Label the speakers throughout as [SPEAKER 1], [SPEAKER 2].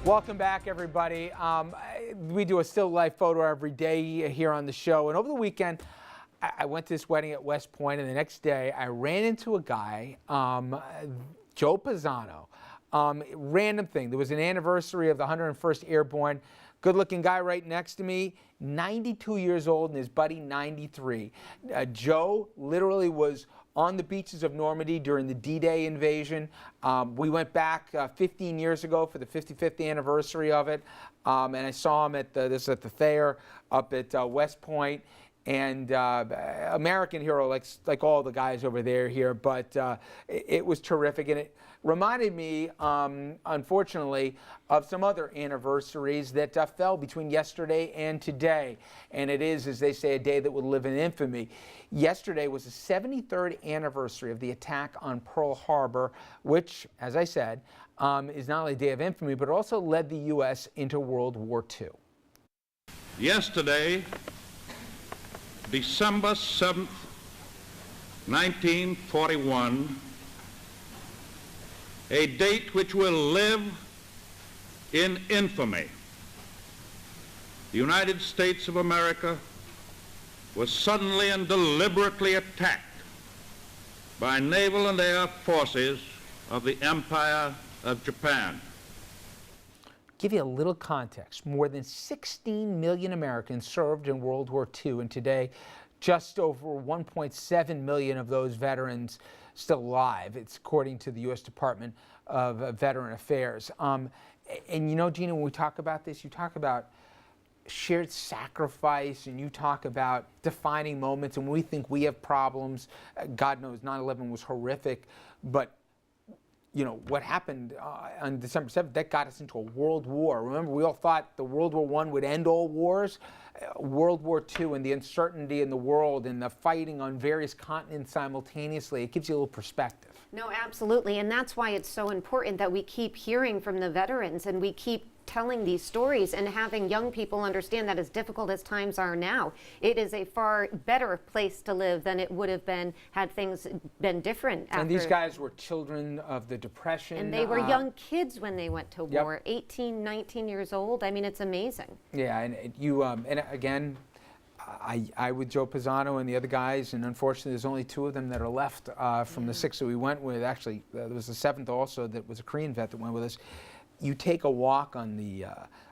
[SPEAKER 1] Welcome back, everybody. We do a still life photo every day here on the show. And over the weekend, I went to this wedding at West Point, and the next day I ran into a guy, Joe Pisano. Random thing. There was an anniversary of the 101st Airborne. Good-looking guy right next to me, 92 years old, and his buddy 93. Joe literally was on the beaches of Normandy during the D-Day invasion. We went back 15 years ago for the 55th anniversary of it, and I saw him at the fair up at West Point. And American hero, like all the guys over there here, but it was terrific, and it reminded me, unfortunately, of some other anniversaries that fell between yesterday and today. And it is, as they say, a day that would live in infamy. Yesterday was the 73rd anniversary of the attack on Pearl Harbor, which, as I said, is not only a day of infamy, but also led the U.S. into World War II.
[SPEAKER 2] Yesterday, December 7th, 1941, a date which will live in infamy. The United States of America was suddenly and deliberately attacked by naval and air forces of the Empire of Japan.
[SPEAKER 1] Give you a little context. More than 16 million Americans served in World War II, and today just over 1.7 million of those veterans still alive. It's according to the U.S. Department of Veteran Affairs. And you know, Gina, when we talk about this, you talk about shared sacrifice, and you talk about defining moments, and we think we have problems. God knows 9/11 was horrific, but you know, what happened on December 7th, that got us into a world war. Remember, we all thought the World War I would end all wars. World War II and the uncertainty in the world and the fighting on various continents simultaneously, it gives you a little perspective.
[SPEAKER 3] No, absolutely. And that's why it's so important that we keep hearing from the veterans and we keep telling these stories and having young people understand that as difficult as times are now, it is a far better place to live than it would have been had things been different.
[SPEAKER 1] And these guys were children of the Depression.
[SPEAKER 3] And they were young kids when they went to war, 18, 19 years old. I mean, it's amazing.
[SPEAKER 1] Yeah, and you, and again, I with Joe Pisano and the other guys, and unfortunately there's only 2 of them that are left from the 6 that we went with. Actually, there was a 7th also that was a Korean vet that went with us. You take a walk on the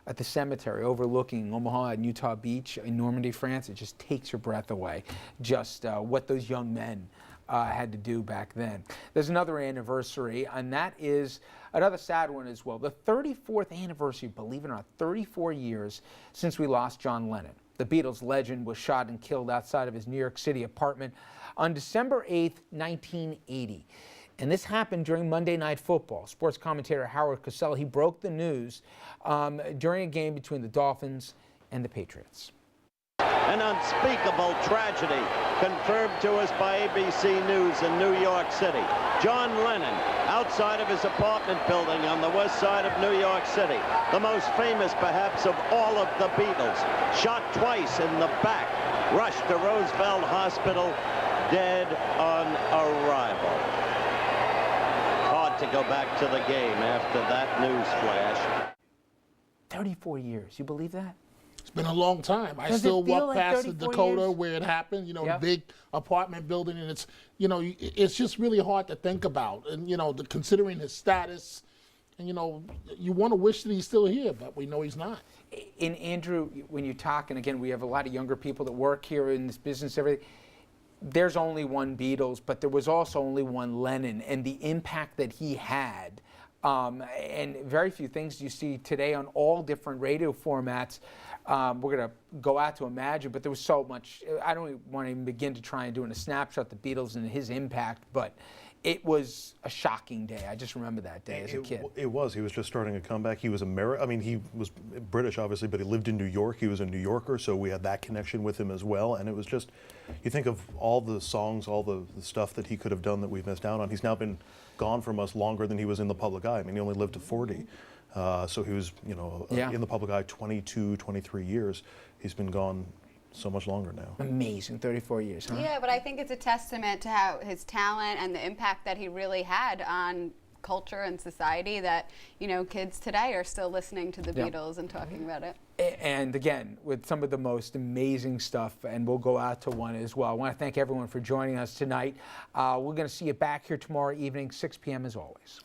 [SPEAKER 1] at the cemetery overlooking Omaha and Utah Beach in Normandy, France. It just takes your breath away. Just what those young men had to do back then. There's another anniversary, and that is another sad one as well. The 34th anniversary, believe it or not, 34 years since we lost John Lennon. The Beatles legend was shot and killed outside of his New York City apartment on December 8th, 1980. And this happened during Monday Night Football. Sports commentator Howard Cosell, he broke the news during a game between the Dolphins and the Patriots.
[SPEAKER 4] An unspeakable tragedy confirmed to us by ABC News in New York City. John Lennon, outside of his apartment building on the west side of New York City, the most famous perhaps of all of the Beatles, shot twice in the back, rushed to Roosevelt Hospital, dead on arrival. To go back to the game after that news flash.
[SPEAKER 1] 34 years, you believe that?
[SPEAKER 5] It's been a long time. I still walk past the Dakota where it happened, you know, the big apartment building, and it's, you know, it's just really hard to think about. And, you know, considering his status, and, you know, you want to wish that he's still here, but we know he's not.
[SPEAKER 1] And Andrew, when you talk, and again, we have a lot of younger people that work here in this business, everything, there's only one Beatles, but there was also only one Lennon, and the impact that he had, and very few things you see today on all different radio formats. We're going to go out to imagine, but there was so much. I don't want to even begin to try and do in a snapshot the Beatles and his impact, but it was a shocking day. I just remember that day as a kid.
[SPEAKER 6] It was. He was just starting a comeback. He was I mean, he was British, obviously, but he lived in New York. He was a New Yorker, so we had that connection with him as well. And it was just, you think of all the songs, all the stuff that he could have done that we've missed out on. He's now been gone from us longer than he was in the public eye. I mean, he only lived to 40. So he was, you know, in the public eye 22, 23 years. He's been gone so much longer now.
[SPEAKER 1] Amazing, 34 years, huh?
[SPEAKER 7] Yeah, but I think it's a testament to how his talent and the impact that he really had on culture and society that, you know, kids today are still listening to the Beatles and talking about it.
[SPEAKER 1] And again, with some of the most amazing stuff, and we'll go out to one as well. I want to thank everyone for joining us tonight. We're going to see you back here tomorrow evening, 6 p.m. as always.